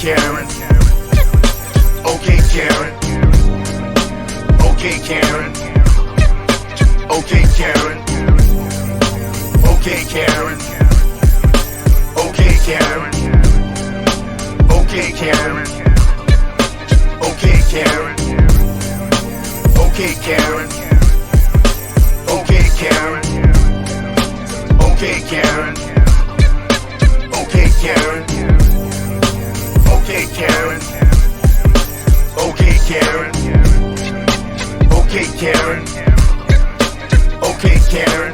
Karen. Okay, Karen. Okay, Karen. Okay, Karen. Okay, Karen. Okay, Karen. Okay, Karen. Okay, Karen. Okay, Karen. Okay, Karen. Okay, Karen. Okay, Karen. Okay, Karen. Okay, Karen. Okay, Karen. Okay, Karen.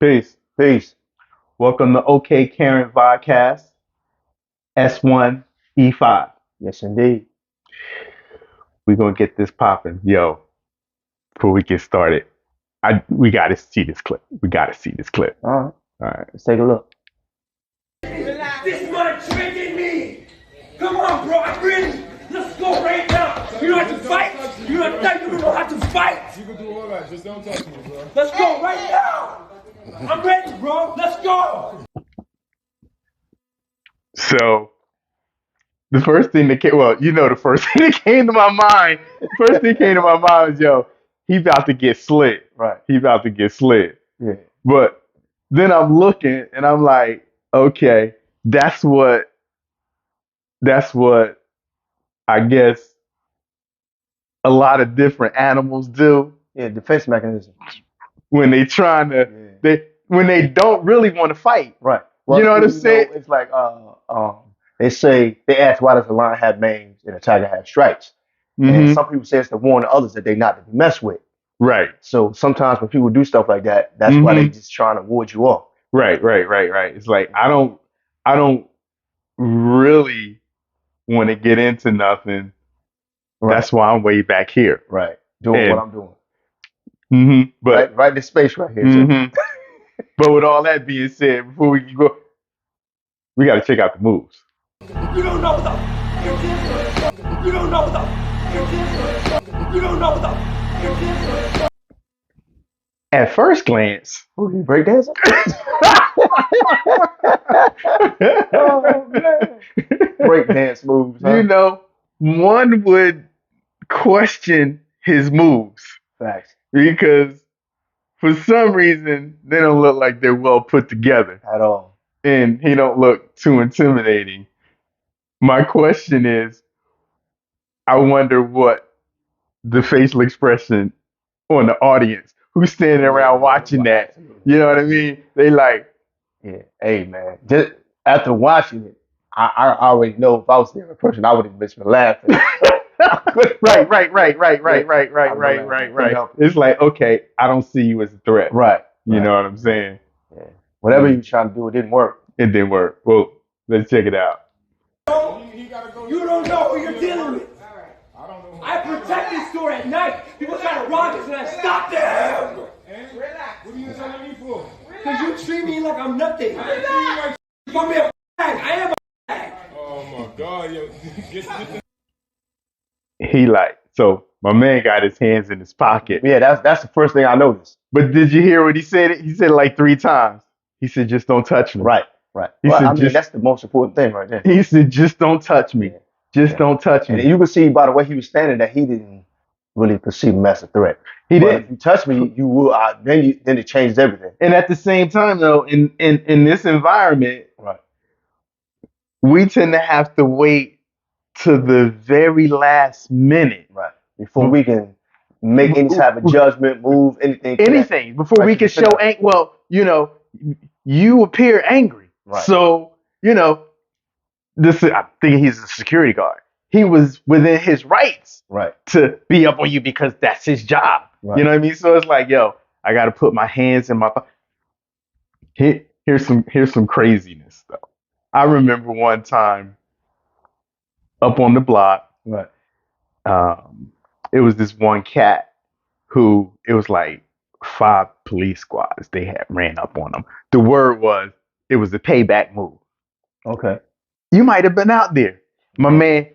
Peace. Peace. Welcome to OK Karen Podcast, S1E5. Yes, indeed. We're going to get this popping. Yo, before we get started, we got to see this clip. All right. All right. Let's take a look. This money tricking me. Come on, bro. I'm ready. Let's go right now. You don't have to fight. You don't have to fight. You can do all that. Just don't touch me, bro. Let's go right now. I'm ready, bro. Let's go. So, the first thing that came, the first thing that came to my mind, was, yo, he about to get slid. Right. He about to get slid. Yeah. But then I'm looking and I'm like, okay, that's what I guess a lot of different animals do Yeah. Defense mechanism. when they trying to, when they don't really want to fight. Right. You know what I'm saying? It's like they ask why does a lion have mange and a tiger have stripes? And Mhm. some people say it's to warn others that they're not to be messed with. Right. So sometimes when people do stuff like that, that's why they just trying to ward you off. Right. It's like I don't really want to get into nothing. Right. That's why I'm way back here. Right. Doing And- what I'm doing. But Right this space right here. too. mhm. But with all that being said, before we can go, we got to check out the moves. You don't know the. You don't know the. You don't know the. At first glance, Ooh, you breakdancing? Oh, man. Breakdance moves. Huh? you know, one would question his moves Facts. because for some reason they don't look like they're well put together, At all. and he don't look too intimidating. My question is, I wonder what the facial expression on the audience who's standing around watching that. You know what I mean? They like, Yeah. Hey, man. Just after watching it, I already know if I was there in person, I would have been laughing. right. It's like, okay, I don't see you as a threat. Right. You know what I'm saying? Yeah. Whatever you trying to do, it didn't work. It didn't work. Well, let's check it out. He gotta go. You don't know who you're dealing with. I don't know. I protect this store at night. People try to rob us and I stop them. And relax. What are you telling me for? Because you treat me like I'm nothing. Relax. You call me a bag. I am a bag. Oh my God, yo, get the He like, so my man got his hands in his pocket. Yeah, that's the first thing I noticed. But did you hear what he said? He said it like 3 times. He said, just don't touch me. Right. He Well, said I mean, just- that's the most important thing right there. He said, just don't touch me. Yeah. Just Yeah. don't touch And me. you can see by the way he was standing that he didn't really perceive him as a threat. He But did. if you touch me, you will. Then it changes everything. And at the same time, though, in this environment, Right. we tend to have to wait to the very last minute. Right. Before we can make any type of judgment, move, anything. Anything before we Right, can you can show figure well, you appear angry. Right. So, this I'm thinking he's a security guard. He was within his rights Right. to be up on you because that's his job. Right. You know what I mean? So it's like, yo, I got to put my hands in my here's some craziness though. I remember one time up on the block, Right. it was this one cat who it was like 5 police squads they had ran up on him. The word was it was a payback move. Okay. You might have been out there. My man,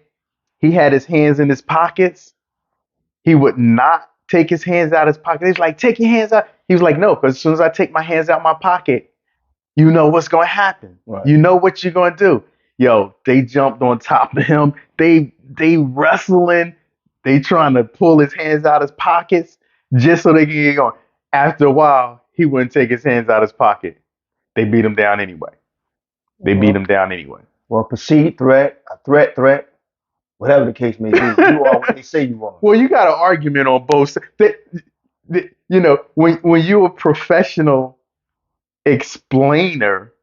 he had his hands in his pockets. he would not take his hands out of his pocket. He's like, take your hands out. He was like, no, because as soon as I take my hands out of my pocket, you know what's going to happen. Right. You know what you're going to do. Yo, they jumped on top of him. They wrestling. They trying to pull his hands out of his pockets just so they can get going. After a while, he wouldn't take his hands out of his pocket. They beat him down anyway. Well, perceived threat, a threat, whatever the case may be, you are what they say you are. Well, you got an argument on both sides. You know, when you're a professional explainer,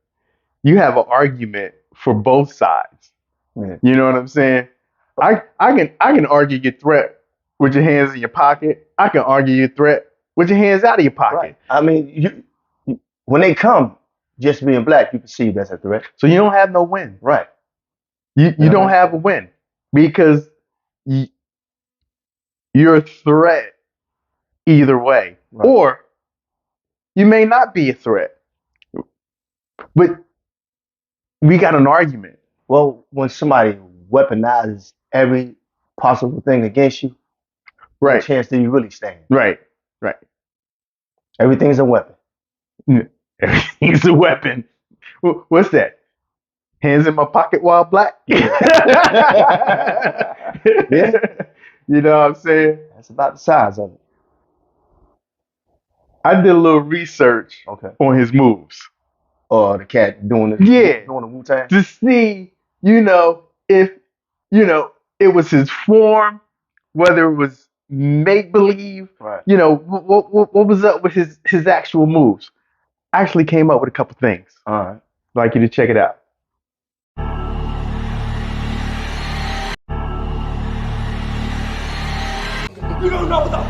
you have an argument for both sides. Yeah. You know what I'm saying? I can argue your threat with your hands in your pocket. I can argue your threat with your hands out of your pocket. Right. I mean, when they come, just being black, you perceive as a threat. So you don't have no win. Right. You don't have a win because you're a threat either way. Right. Or you may not be a threat. But we got an argument. Well, when somebody weaponizes every possible thing against you, Right. what chance do you really stand? Right. Everything's a weapon. Everything's a weapon. What's that? Hands in my pocket while black? Yeah. You know what I'm saying? That's about the size of it. I did a little research on his moves. Or the cat doing the Wu-Tang. To see, if, it was his form, whether it was make believe, Right. what was up with his actual moves. I actually came up with a couple things. All right. I'd like you to check it out. You don't know the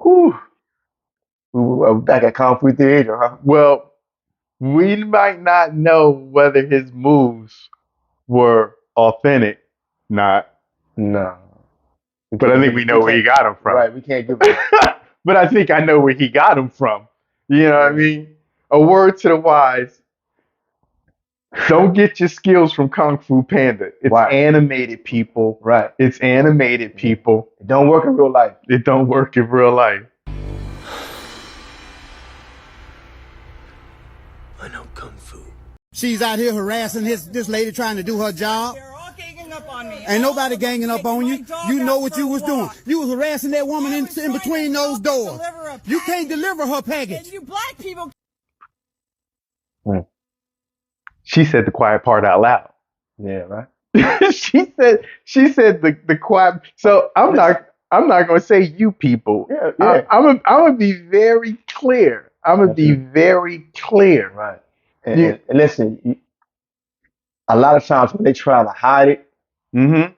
Whew. We're back at Kung Fu Theater, huh? Well, we might not know whether his moves were authentic, not. No. But I think we know where he got them from. Right, we can't give it. But I think I know where he got them from. You know what I mean? A word to the wise. Don't get your skills from Kung Fu Panda. It's animated, people. Right. It's animated, people. It don't work in real life. It don't work in real life. I know Kung Fu. She's out here harassing this lady trying to do her job. They're all ganging up on me. Ain't nobody ganging up on you. You know what you was doing. You was harassing that woman in between those doors. You can't deliver her package. And you black people. She said the quiet part out loud. Yeah, right. she said the quiet. So I'm not gonna say you people. Yeah. I'm gonna be very clear. Right. And listen, a lot of times when they try to hide it, and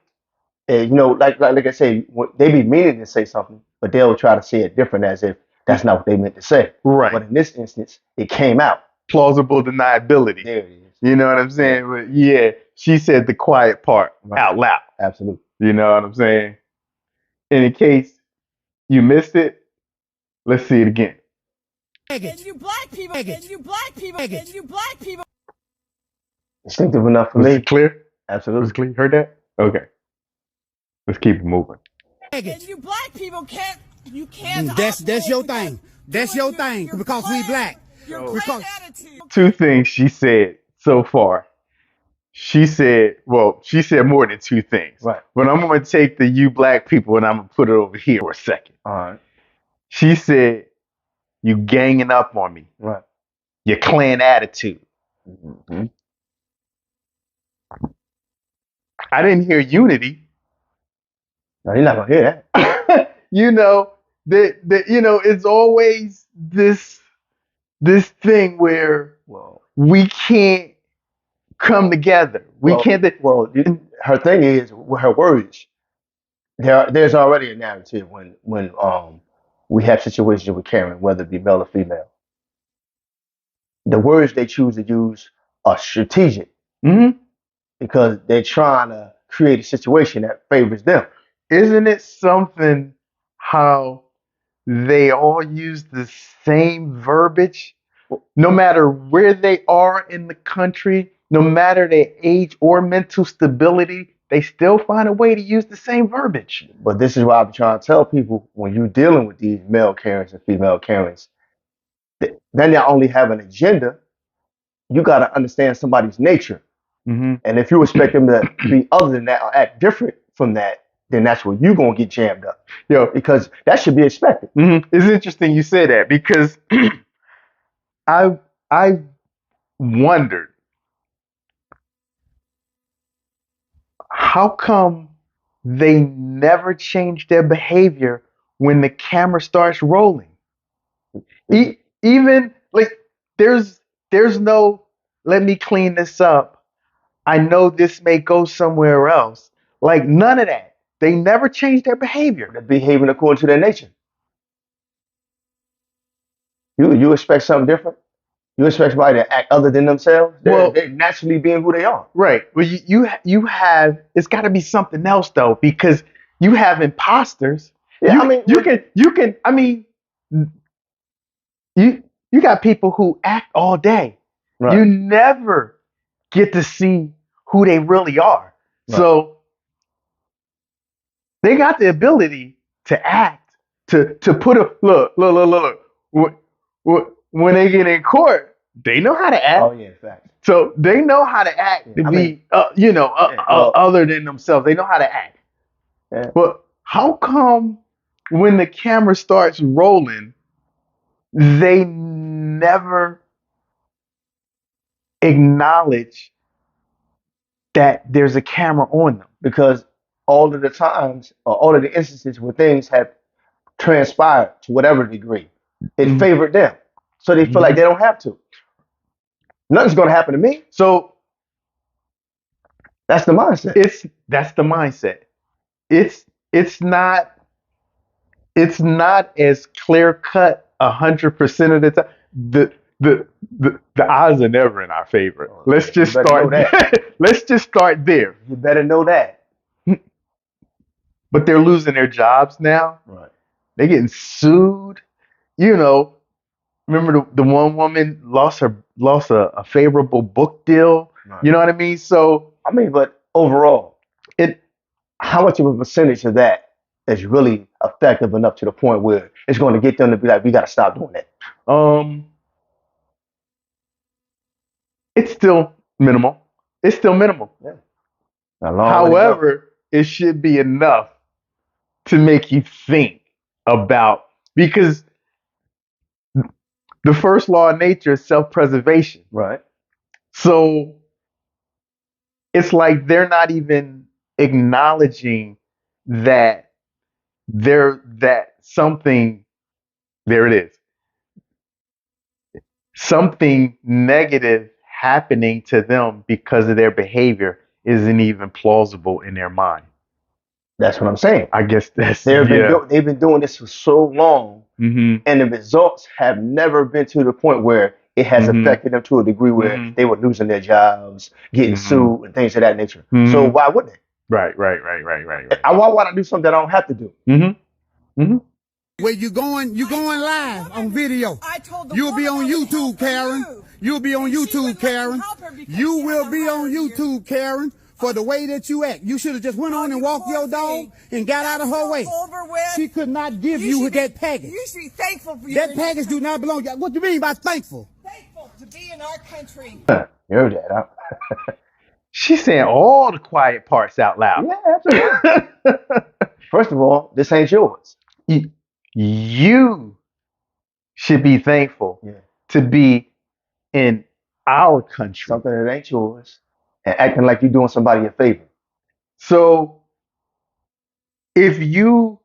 like I say, they be meaning to say something, but they'll try to say it different as if that's not what they meant to say. Right. But in this instance, it came out. Plausible deniability. There it is. You know what I'm saying? But yeah, she said the quiet part out loud. Absolutely. You know what I'm saying? And in case you missed it, let's see it again. And you black people. And you black people. And you black people. Distinctive enough for Was me. it clear? Absolutely. Was it clear? Heard that? Okay. Let's keep it moving. And you black people can't. You can't. That's your thing. That's your thing because we black. Your Because attitude. Two things she said so far. She said more than two things. Right. But I'm going to take the you black people and I'm going to put it over here for a second. All right. She said, you ganging up on me. Right. Your clan attitude. Mm-hmm. I didn't hear unity. No, you're not gonna hear that. It's always this thing where we can't come together. Her thing is with her words. There's already a narrative when we have situations with Karen, whether it be male or female. The words they choose to use are strategic because they're trying to create a situation that favors them. Isn't it something how they all use the same verbiage? No matter where they are in the country, no matter their age or mental stability, they still find a way to use the same verbiage. But this is why I'm trying to tell people when you're dealing with these male Karens and female Karens, then they only have an agenda. You got to understand somebody's nature. Mm-hmm. And if you expect them to be other than that or act different from that, then that's where you're going to get jammed up. Because that should be expected. Mm-hmm. It's interesting you say that because I wondered how come they never change their behavior when the camera starts rolling. Even like there's no let me clean this up. I know this may go somewhere else. Like none of that. They never change their behavior. They're behaving according to their nature. You expect something different? You expect somebody to act other than themselves? They're naturally being who they are. Right. Well, you have it's got to be something else though, because you have imposters. Yeah, You got people who act all day. Right. You never get to see who they really are. Right. So they got the ability to act, to put a look. When they get in court, they know how to act. Oh yeah, fact. So they know how to act to be, other than themselves. They know how to act. Yeah. But how come when the camera starts rolling, they never acknowledge that there's a camera on them? Because all of the times, or all of the instances where things have transpired to whatever degree, it favored them. So they feel like they don't have to. Nothing's going to happen to me. So that's the mindset. That's the mindset. It's not as clear cut 100% of the time. The odds are never in our favor. Let's just start there. Let's just start there. You better know that. But they're losing their jobs now. Right. They're getting sued. Remember the one woman lost a favorable book deal. Right. You know what I mean? So but overall, how much of a percentage of that is really effective enough to the point where it's going to get them to be like, we got to stop doing that? It's still minimal. Yeah. However, it should be enough to make you think about, because the first law of nature is self-preservation. Right. So it's like they're not even acknowledging that something, there it is. Something negative happening to them because of their behavior isn't even plausible in their mind. That's what I'm saying. I guess that's they've been doing this for so long, and the results have never been to the point where it has affected them to a degree where they were losing their jobs, getting sued, and things of that nature. So why wouldn't they? Right. Why would I do something that I don't have to do? Where you going live on video. You'll be on YouTube, Karen. You'll be on YouTube, Karen. You will be on YouTube, Karen, for the way that you act. You should have just went on and walked your dog and got out of her way. She could not give you that package. You should be thankful for that package do not belong. What do you mean by thankful? Thankful to be in our country. You heard that, huh? She's saying all the quiet parts out loud. Yeah, absolutely. First of all, this ain't yours. You should be thankful to be in our country. Something that ain't yours, and acting like you're doing somebody a favor. So if you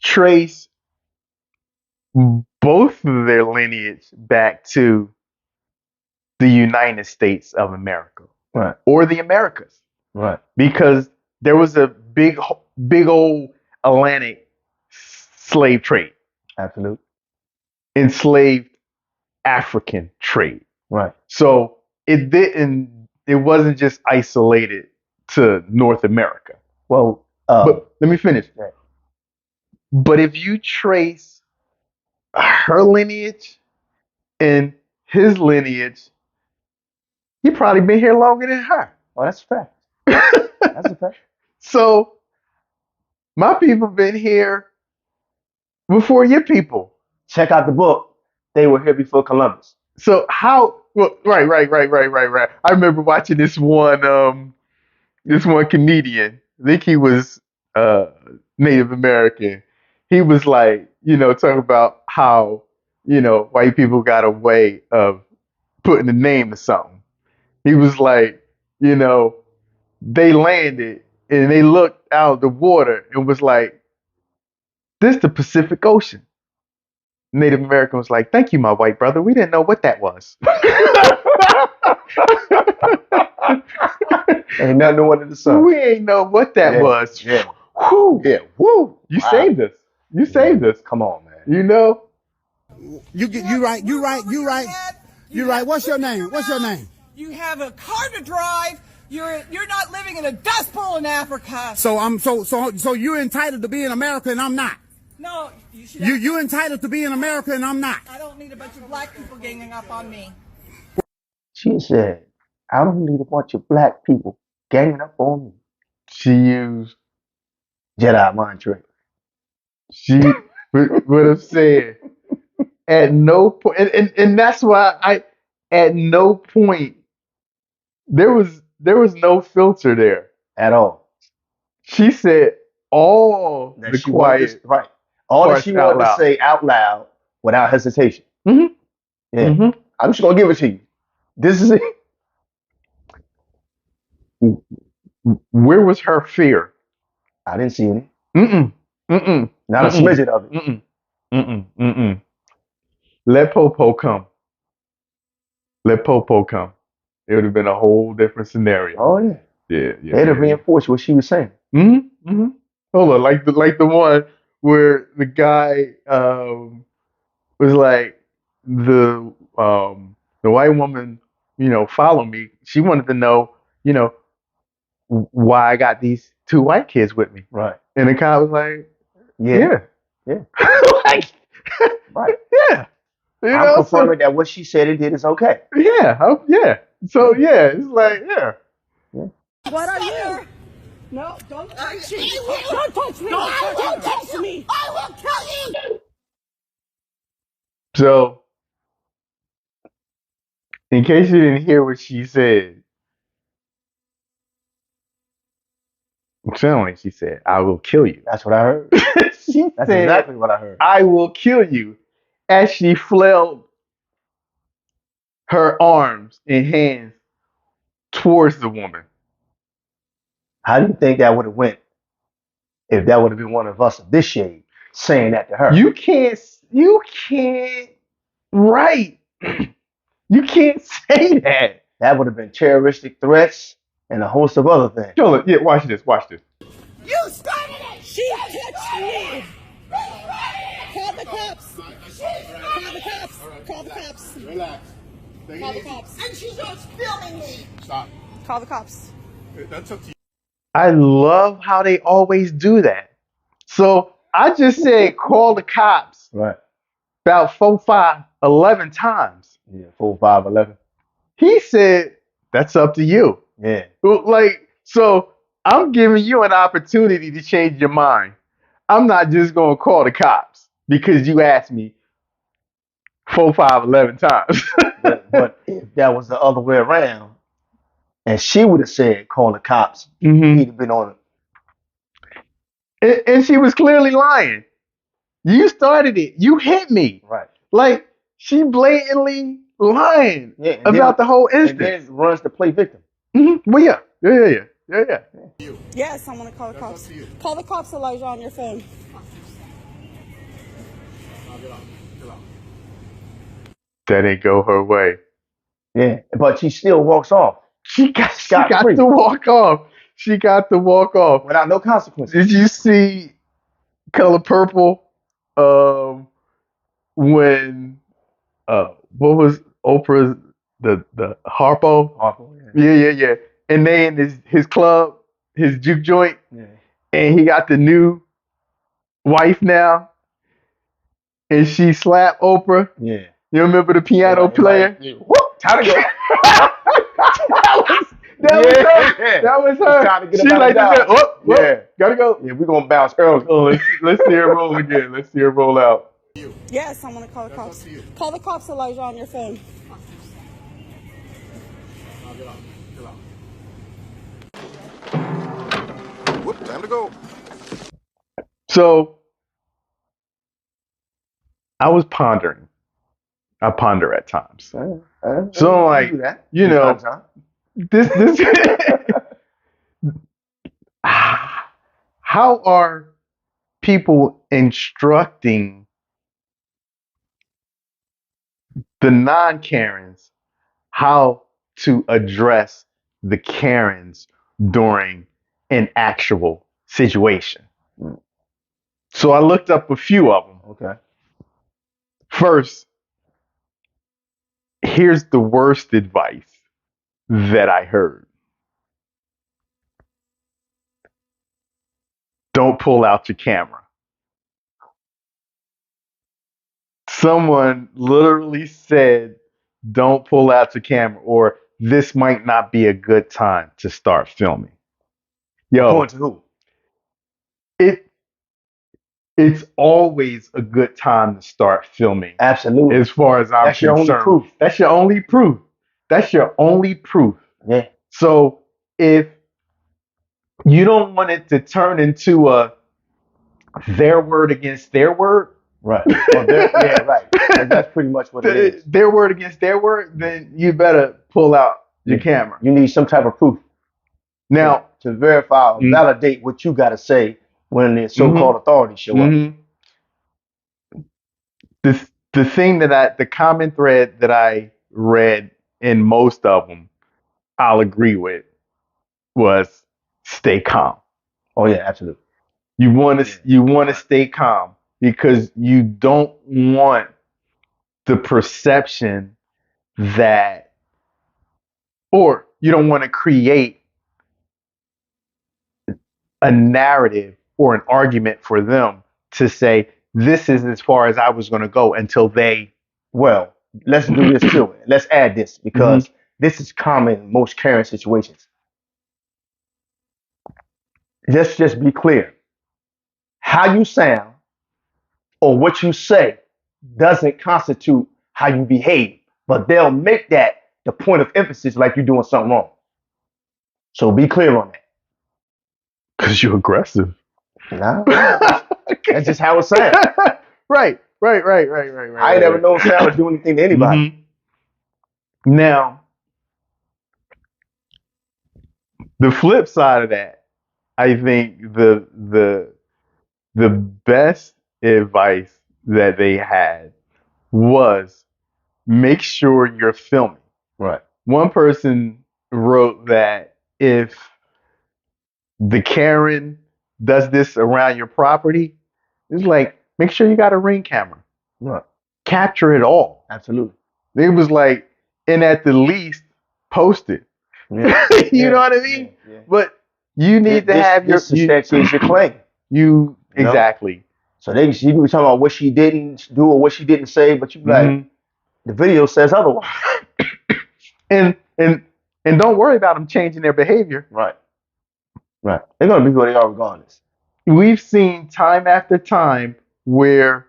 trace both of their lineage back to the United States of America, right, or the Americas, right, because there was a big old Atlantic slave trade. Absolutely. Enslaved African trade. Right. So it wasn't just isolated to North America. Well, but let me finish. Right. But if you trace her lineage and his lineage, He probably been here longer than her. Oh, that's a fact. That's a fact. So my people been here before your people. Check out the book. They were here before Columbus. So how? Well, right. I remember watching this one comedian. I think he was uh, Native American. He was like, talking about how white people got a way of putting a name to something. He was like, they landed and they looked out the water and was like, "This the Pacific Ocean." Native American was like, "Thank you, my white brother. We didn't know what that was." Ain't nothing new under the sun. We ain't know what that was. Yeah. Whew. Yeah. Woo. You Wow. saved us. You saved us. Come on, man. You know? You right. What's your name? You have a car to drive. You're not living in a dust bowl in Africa. So you're entitled to be in America and I'm not. No, you should. You entitled to be in America and I'm not. I don't need a bunch of black people ganging up on me. She said, I don't need a bunch of black people ganging up on me. She used Jedi mind trick. what I'm saying. At no point, and that's why at no point there was no filter there At all. She said all That the she wanted quiet to, right. All that parts she out wanted to loud. say out loud without hesitation. Mhm. Yeah. Mhm. I'm just gonna give it to you. This is it. Where was her fear? I didn't see any. Mm-mm. Mm-mm. Not a smidget of it. Mm-mm. Mm-mm. Mm-mm. Let Popo come. Let Popo come. It would have been a whole different scenario. Oh yeah. Yeah. They'd have reinforced what she was saying. Mm-hmm. Mm-hmm. Hold on, like the one where the guy was like the white woman, follow me. She wanted to know, why I got these two white kids with me. Right. And the guy was like, Yeah. like, Right. yeah. I'm confirming that what she said and did is okay. Yeah. So yeah, it's like, yeah. What are you? No, don't touch me. Don't touch me. Don't touch me. I will kill you. So in case you didn't hear what she said, suddenly she said, "I will kill you." That's what I heard. She That's said, exactly what I heard. "I will kill you," as she flailed her arms and hands towards the woman. How do you think that would have went if that would have been one of us of this shade saying that to her? You can't right. You can't say that. That would have been terroristic threats and a host of other things. Show it. Yeah, watch this. You started it. She touched me. Call the cops. Call the cops. Call the cops. Relax. Call the cops. And she's just filming me. Stop. Call the cops. That's up to you. I love how they always do that. So I just said call the cops Right. about 4, 5, 11 times. Yeah. 4, 5, 11. He said, "That's up to you." Yeah. Like, so I'm giving you an opportunity to change your mind. I'm not just going to call the cops because you asked me 4, 5, 11 times. But if that was the other way around, and she would have said, call the cops, Mhm. he'd have been on it. And she was clearly lying. You started it. You hit me. Right. Like, she blatantly lying Yeah, and about the whole And instance. then runs to play victim. Well, yeah. Yes, I'm gonna call the cops. Call the cops, Elijah, on your phone. That ain't go her way. Yeah. But she still walks off She got Scot-free. to walk off. She got to walk off. without no consequences. Did you see Color Purple? When what was Oprah's the Harpo? Awful, yeah. Yeah. And they in his club, his juke joint, Yeah. and he got the new wife now, and she slapped Oprah. Yeah. You remember the piano player? Whoop, time to go. That was her. That was her. Trying to get She him out like of this. Dodge. Oh, Yeah. gotta go. Yeah, we're gonna bounce early. Oh, let's see her roll again. Let's see her roll out. Yes, I'm gonna call the cops. Call the cops, Elijah, on your phone. Whoop, time to go. So I was pondering. I ponder at times. So I'm like, do that. you From know, time to time. this how are people instructing the non-Karens how to address the Karens during an actual situation? So I looked up a few of them. Okay. First, here's the worst advice that I heard. Don't pull out your camera. Someone literally said, don't pull out your camera, or this might not be a good time to start filming. Yo, According to who? it it's always a good time to start filming, Absolutely. as far as I'm That's your concerned. only proof. That's your only proof. That's your only proof. Yeah. So if you don't want it to turn into a their word against their word, Right. Well, yeah, right. That's pretty much what it is. their word against their word, then you better pull out your camera. You need some type of proof Now, to verify or validate what you got to say when the so-called authorities show up. the thing the common thread that I read in most of them, I'll agree with, was stay calm. Oh yeah, absolutely. You want to stay calm because you don't want the perception that, or you don't want to create a narrative or an argument for them to say this is as far as I was going to go until they. Well, let's do this too. Let's add this because this is common in most Karen situations. Let's just be clear. How you sound or what you say doesn't constitute how you behave, but they'll make that the point of emphasis like you're doing something wrong. So be clear on that. Because you're aggressive. No, that's just how it sounds. Right. I ain't never known Sal to do anything to anybody. Now, the flip side of that, I think the best advice that they had was make sure you're filming. Right. One person wrote that if the Karen does this around your property, it's like make sure you got a Ring camera. Right. Capture it all. Absolutely. It was like, and at the least, post it. Yeah. You know what I mean? Yeah. But you need to have your substantiates your claim. You exactly. So she be talking about what she didn't do or what she didn't say, but you be like, the video says otherwise. and don't worry about them changing their behavior. Right. Right. They're gonna be who they are regardless. We've seen time after time where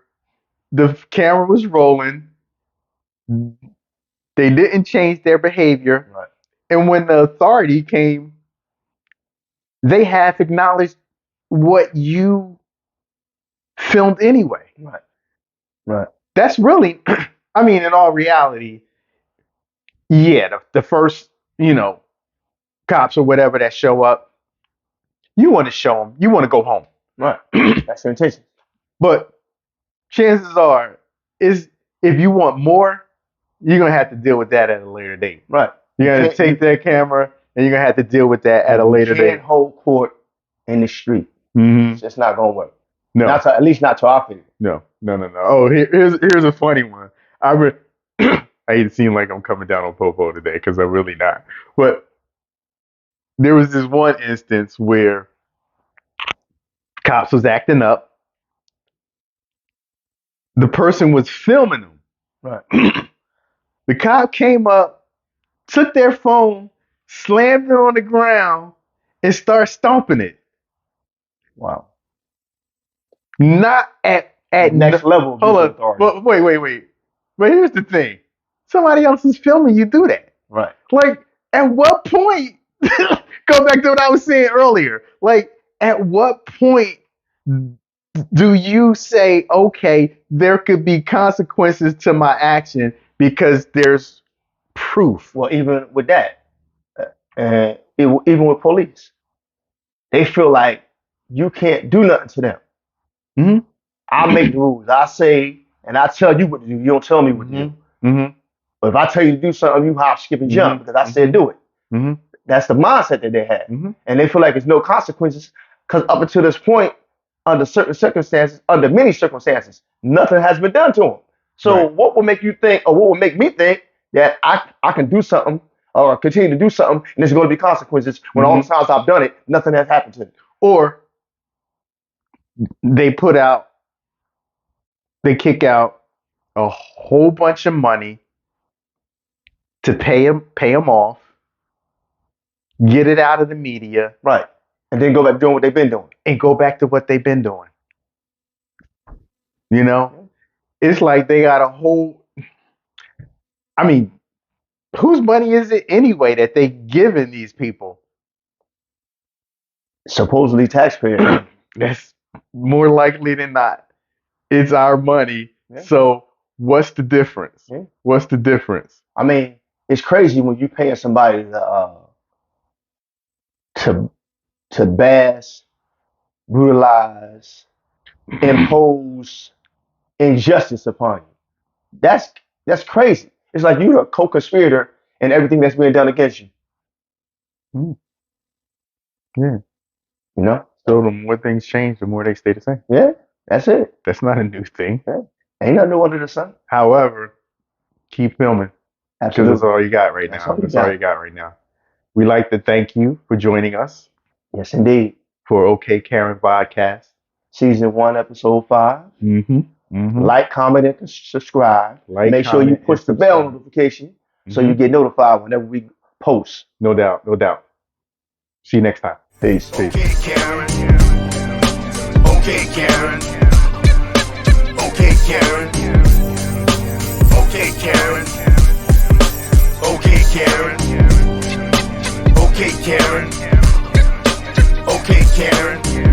the camera was rolling, they didn't change their behavior, right. And when the authority came, they half acknowledged what you filmed anyway. Right. Right. That's really, I mean, in all reality, yeah, the first, cops or whatever that show up, you want to show them, you want to go home. Right. That's your intention. But chances are, if you want more, you're going to have to deal with that at a later date. Right. You're going to take that camera and you're going to have to deal with that at a later date. You can't hold court in the street. It's just not going to work. No. At least not to our opinion. No. Oh, here's a funny one. I hate to seem like I'm coming down on Popo today because I'm really not. But there was this one instance where cops was acting up. The person was filming them. Right. The cop came up, took their phone, slammed it on the ground, and started stomping it. Wow. Not at Next level of Hold visual on. authority. Well, wait. But here's the thing. Somebody else is filming you do that. Right. Like, at what point, go back to what I was saying earlier. Like, at what point do you say, okay, there could be consequences to my action because there's proof? Well, even with that, and even with police, they feel like you can't do nothing to them. Mm-hmm. I make the rules. I say, and I tell you what to do. You don't tell me what to do. Mm-hmm. But if I tell you to do something, you hop, skip, and jump because I said do it. Mm-hmm. That's the mindset that they have. Mm-hmm. And they feel like there's no consequences because up until this point, under certain circumstances, under many circumstances, nothing has been done to them. So what would make you think, or what would make me think that I can do something or continue to do something and there's going to be consequences when all the times I've done it, nothing has happened to me? Or they kick out a whole bunch of money to pay them off, get it out of the media, Right. And then go back doing what they've been doing. and go back to what they've been doing. You know? It's like they got a whole, I mean, whose money is it anyway that they giving these people? Supposedly taxpayer. That's more likely than not. It's our money. Yeah. So what's the difference? Yeah. What's the difference? I mean, it's crazy when you paying somebody to bash, brutalize, impose injustice upon you. That's crazy. It's like you're a co-conspirator in everything that's being done against you. Yeah. You know? So the more things change, the more they stay the same. Yeah, that's it. That's not a new thing. Yeah. Ain't nothing new under the sun. However, keep filming. Because Absolutely. that's all you got right now. That's all you got right now. We'd like to thank you for joining us Yes, indeed. for OK Karen Podcast. Season 1, episode 5. Like, comment, and subscribe. Make sure you push the bell notification so you get notified whenever we post. No doubt. See you next time. Peace. Okay, Karen. Okay, Karen. Okay, Karen. Okay, Karen. Okay, Karen. Okay, Karen. Okay, Karen.